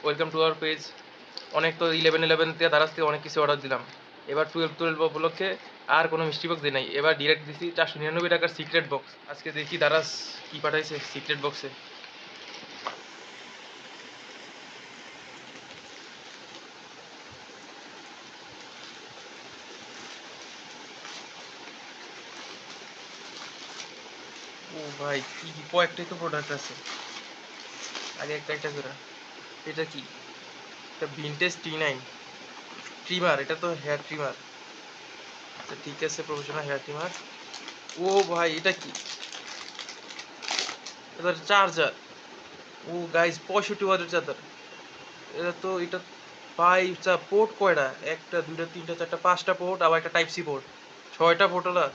Welcome to our page. অনেক তো 11 থেকে দারাজ থেকে অনেক কিছু অর্ডার দিলাম। এবার 12 উপলক্ষে আর কোনো মিষ্টি বক্স দিই নাই, এবার ডিরেক্ট দিছি 499 টাকার সিক্রেট বক্স। আজকে দেখি দারাজ কি পাঠাইছে সিক্রেট বক্সে। ও ভাই, কি কি কয়েকটাই তো প্রোডাক্ট আছে, আগে একটা একটা করে। এটা কি? এটা ভিনটেজ T9 ট্রিমার, এটা তো হেয়ার ট্রিমার। আচ্ছা ঠিক আছে, প্রফেশনাল হেয়ার ট্রিমার। ও ভাই, এটা কি? এটা চার্জার। ও গাইস, 65 ওয়াটের চার্জার। এটা ভাই পোর্ট কয়টা? একটা, দুইটা, তিনটা, চারটা, পাঁচটা পোর্ট, আবার একটা টাইপ সি পোর্ট, 6টা পোর্ট হলো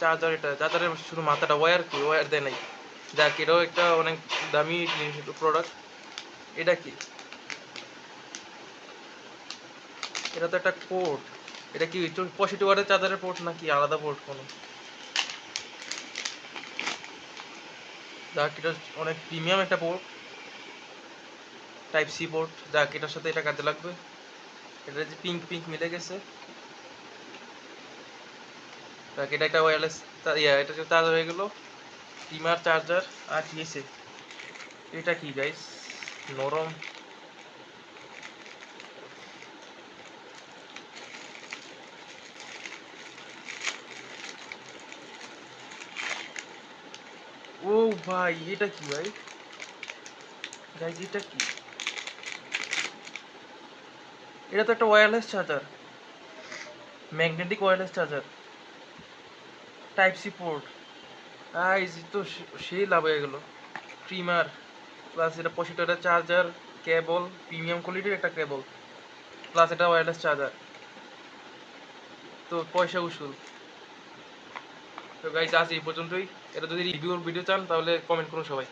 চার্জার। এটা চার্জারের শুধু মাথাটা, ওয়্যার কি ওয়্যার দেয় নাই। যাক, এটাও একটা অনেক দামি প্রোডাক্ট। এটা কি? এটা তো একটা পোর্ট। এটা কি 65 ওয়াটের চার্জারের পোর্ট নাকি আলাদা পোর্ট কোনো? যাক, এটা অনেক প্রিমিয়াম একটা পোর্ট, টাইপ সি পোর্ট। যাক, এটার সাথে এটা কাজে লাগবে। এটা যে পিঙ্ক পিঙ্ক মিলে গেছে। যাক, এটা একটা ওয়্যারলেস, এটা চার্জ হয়ে গেল। Trimmer, charger. আর কি আছে? এটা কি গাইস? নরম। ও ভাই, এটা কি ভাই? গাইস, এটা কি? এটা তো একটা wireless charger, magnetic wireless charger, type C port. Guys, তো সেই লাভ হয়ে গেল। ট্রিমার প্লাস এটা 65 চার্জার, কেবল, প্রিমিয়াম কোয়ালিটির একটা কেবল, প্লাস এটা ওয়্যারলেস চার্জার। তো পয়সা উসুল। তো গাইস, আজ এই পর্যন্তই। এটা যদি রিভিউর ভিডিও চান তাহলে কমেন্ট করুন সবাই।